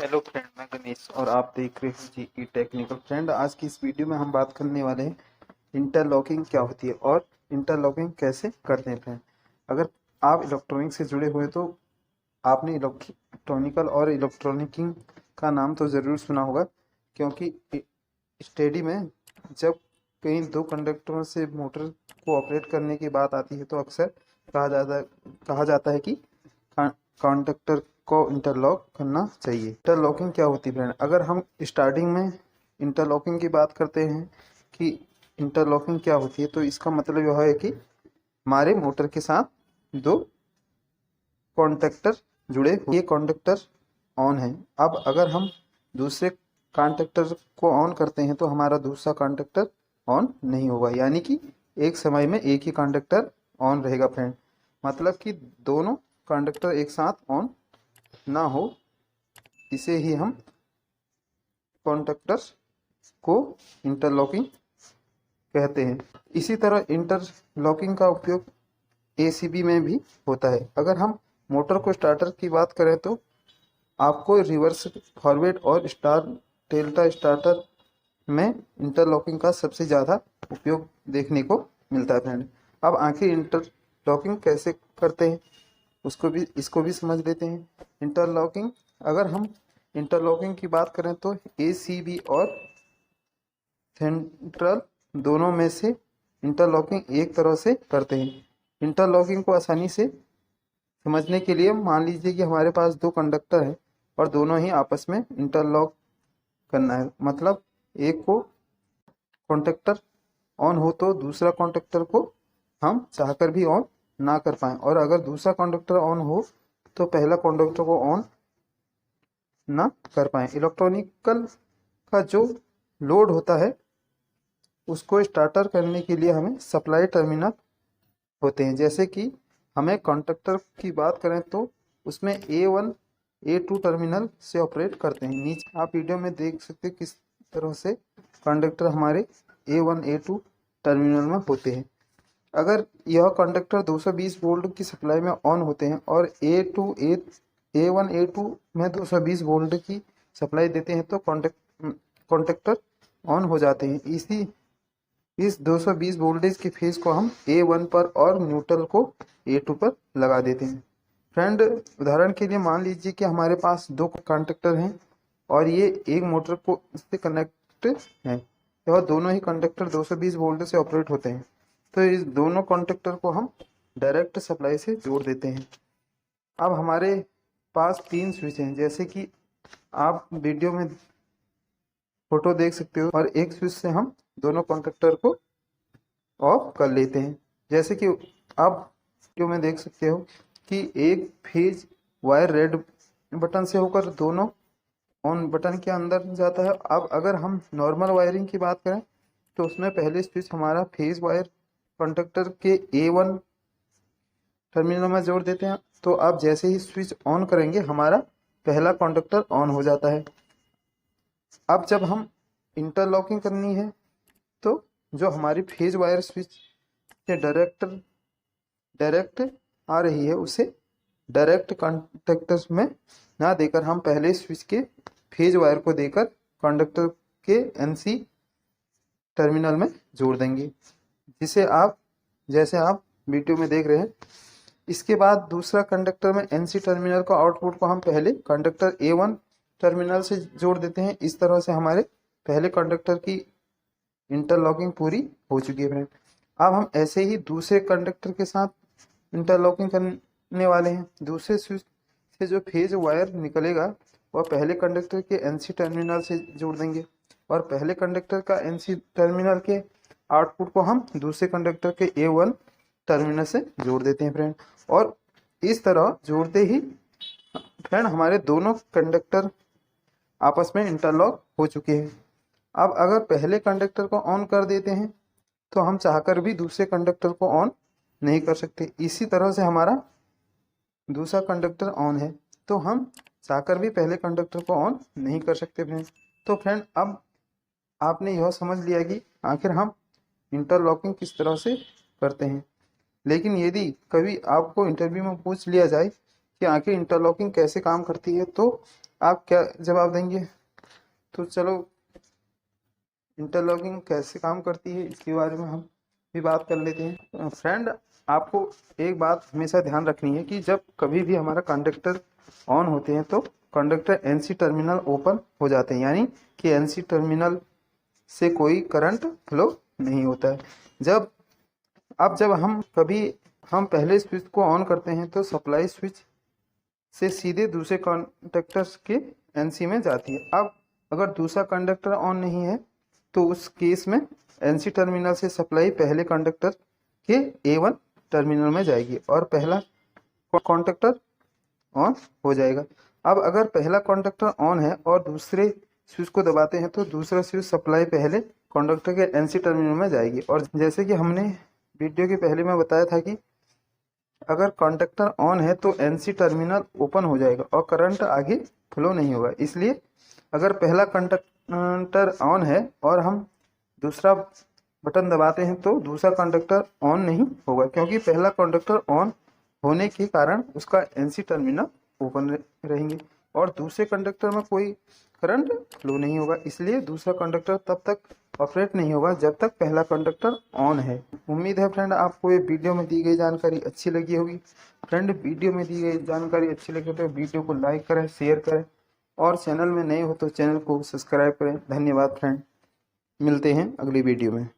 Hello friend, मैं गणेश और आप देख रहे हैं जी टेक्निकल फ्रेंड। आज की इस वीडियो में हम बात करने वाले हैं इंटरलॉकिंग क्या होती है और इंटरलॉकिंग कैसे करते हैं फ्रेंड। अगर आप इलेक्ट्रॉनिक से जुड़े हुए तो आपने इलेक्ट्रॉनिकल और इलेक्ट्रॉनिकिंग का नाम तो ज़रूर सुना होगा, क्योंकि स्टडी में जब कहीं दो कंडक्टरों से मोटर को ऑपरेट करने की बात आती है तो अक्सर कहा जाता है कि कंडक्टर को इंटरलॉक करना चाहिए। इंटरलॉकिंग क्या होती है फ्रेंड? अगर हम स्टार्टिंग में इंटरलॉकिंग की बात करते हैं कि इंटरलॉकिंग क्या होती है, तो इसका मतलब यह है कि हमारे मोटर के साथ दो कॉन्टेक्टर जुड़े हुए, ये कॉन्टेक्टर ऑन है। अब अगर हम दूसरे कॉन्टेक्टर को ऑन करते हैं तो हमारा दूसरा कॉन्टेक्टर ऑन नहीं होगा, यानी कि एक समय में एक ही कॉन्टेक्टर ऑन रहेगा फ्रेंड। मतलब कि दोनों कॉन्टेक्टर एक साथ ऑन ना हो, इसे ही हम कॉन्टेक्टर्स को इंटरलॉकिंग कहते हैं। इसी तरह इंटरलॉकिंग का उपयोग एसीबी में भी होता है। अगर हम मोटर को स्टार्टर की बात करें तो आपको रिवर्स, फॉरवर्ड और स्टार डेल्टा स्टार्टर में इंटरलॉकिंग का सबसे ज़्यादा उपयोग देखने को मिलता है फ्रेंड। अब आखिर इंटरलॉकिंग कैसे करते हैं इसको भी समझ लेते हैं। इंटरलॉकिंग, अगर हम इंटरलॉकिंग की बात करें तो एसीबी और सेंट्रल दोनों में से इंटरलॉकिंग एक तरह से करते हैं। इंटरलॉकिंग को आसानी से समझने के लिए मान लीजिए कि हमारे पास दो कंडक्टर हैं और दोनों ही आपस में इंटरलॉक करना है। मतलब एक को कॉन्टेक्टर ऑन हो तो दूसरा कॉन्टेक्टर को हम चाहकर भी ऑन ना कर पाएँ, और अगर दूसरा कॉन्टेक्टर ऑन हो तो पहला कॉन्टेक्टर को ऑन ना कर पाएँ। इलेक्ट्रॉनिकल का जो लोड होता है उसको स्टार्टर करने के लिए हमें सप्लाई टर्मिनल होते हैं। जैसे कि हमें कॉन्टेक्टर की बात करें तो उसमें A1 A2 टर्मिनल से ऑपरेट करते हैं। नीचे आप वीडियो में देख सकते हैं किस तरह से कंडक्टर हमारे A1 A2 टर्मिनल में होते हैं। अगर यह कंडक्टर 220 वोल्ट की सप्लाई में ऑन होते हैं और A1 A2 में 220 वोल्ट की सप्लाई देते हैं तो कॉन्टेक्टर ऑन हो जाते हैं। इस 220 वोल्टेज के फेज को हम A1 पर और न्यूट्रल को A2 पर लगा देते हैं। फ्रेंड, उदाहरण के लिए मान लीजिए कि हमारे पास दो कंडक्टर हैं और ये एक मोटर को इससे कनेक्ट हैं। यह दोनों ही कंडक्टर 220 वोल्ट से ऑपरेट होते हैं, तो इस दोनों कंडक्टर को हम डायरेक्ट सप्लाई से जोड़ देते हैं। अब हमारे पास तीन स्विच हैं, जैसे कि आप वीडियो में फोटो देख सकते हो, और एक स्विच से हम दोनों कंडक्टर को ऑफ कर लेते हैं। जैसे कि आप वीडियो में देख सकते हो कि एक फेज वायर रेड बटन से होकर दोनों ऑन बटन के अंदर जाता है। अब अगर हम नॉर्मल वायरिंग की बात करें तो उसमें पहले स्विच हमारा फेज वायर कंडक्टर के A1 टर्मिनल में जोड़ देते हैं, तो आप जैसे ही स्विच ऑन करेंगे हमारा पहला कंडक्टर ऑन हो जाता है। अब जब हम इंटरलॉकिंग करनी है तो जो हमारी फेज वायर स्विच से डायरेक्ट आ रही है उसे डायरेक्ट कंडक्टर्स में ना देकर हम पहले स्विच के फेज वायर को देकर कंडक्टर के NC टर्मिनल में जोड़ देंगे, जैसे आप वीडियो में देख रहे हैं। इसके बाद दूसरा कंडक्टर में NC टर्मिनल का आउटपुट को हम पहले कंडक्टर A1 टर्मिनल से जोड़ देते हैं। इस तरह से हमारे पहले कंडक्टर की इंटरलॉकिंग पूरी हो चुकी है फ्रेंड। अब हम ऐसे ही दूसरे कंडक्टर के साथ इंटरलॉकिंग करने वाले हैं। दूसरे स्विच से जो फेज वायर निकलेगा वह पहले कंडक्टर के NC टर्मिनल से जोड़ देंगे, और पहले कंडक्टर का NC टर्मिनल के आउटपुट को हम दूसरे कंडक्टर के A1 टर्मिनल से जोड़ देते हैं फ्रेंड। और इस तरह जोड़ते ही फ्रेंड हमारे दोनों कंडक्टर आपस में इंटरलॉक हो चुके हैं। अब अगर पहले कंडक्टर को ऑन कर देते हैं तो हम चाहकर भी दूसरे कंडक्टर को ऑन नहीं कर सकते। इसी तरह से हमारा दूसरा कंडक्टर ऑन है तो हम चाहकर भी पहले कंडक्टर को ऑन नहीं कर सकते फ्रेंड। तो फ्रेंड, अब आपने यह समझ लिया कि आखिर हम इंटरलॉकिंग किस तरह से करते हैं। लेकिन यदि कभी आपको इंटरव्यू में पूछ लिया जाए कि आखिर इंटरलॉकिंग कैसे काम करती है, तो आप क्या जवाब देंगे? तो चलो इंटरलॉकिंग कैसे काम करती है इसके बारे में हम भी बात कर लेते हैं। फ्रेंड, आपको एक बात हमेशा ध्यान रखनी है कि जब कभी भी हमारा कंडक्टर ऑन होते हैं तो कंडक्टर एनसी टर्मिनल ओपन हो जाते हैं, यानी कि एनसी टर्मिनल से कोई करंट फ्लो नहीं होता है। जब हम पहले स्विच को ऑन करते हैं तो सप्लाई स्विच से सीधे दूसरे कंडक्टर्स के एनसी में जाती है। अब अगर दूसरा कंडक्टर ऑन नहीं है तो उस केस में एनसी टर्मिनल से सप्लाई पहले कंडक्टर के A1 टर्मिनल में जाएगी और पहला कंडक्टर ऑन हो जाएगा। अब अगर पहला कंडक्टर ऑन है और दूसरे स्विच को दबाते हैं तो दूसरा स्विच सप्लाई पहले कंडक्टर के एनसी टर्मिनल में जाएगी। और जैसे कि हमने वीडियो के पहले में बताया था कि अगर कंडक्टर ऑन है तो एनसी टर्मिनल ओपन हो जाएगा और करंट आगे फ्लो नहीं होगा। इसलिए अगर पहला कंडक्टर ऑन है और हम दूसरा बटन दबाते हैं तो दूसरा कंडक्टर ऑन नहीं होगा, क्योंकि पहला कंडक्टर ऑन होने के कारण उसका एनसी टर्मिनल ओपन रहेंगे और दूसरे कंडक्टर में कोई करंट फ्लो नहीं होगा। इसलिए दूसरा कंडक्टर तब तक ऑपरेट नहीं होगा जब तक पहला कंडक्टर ऑन है। उम्मीद है फ्रेंड आपको ये वीडियो में दी गई जानकारी अच्छी लगी होगी। फ्रेंड, वीडियो में दी गई जानकारी अच्छी लगी तो वीडियो को लाइक करें, शेयर करें और चैनल में नए हो तो चैनल को सब्सक्राइब करें। धन्यवाद फ्रेंड, मिलते हैं अगली वीडियो में।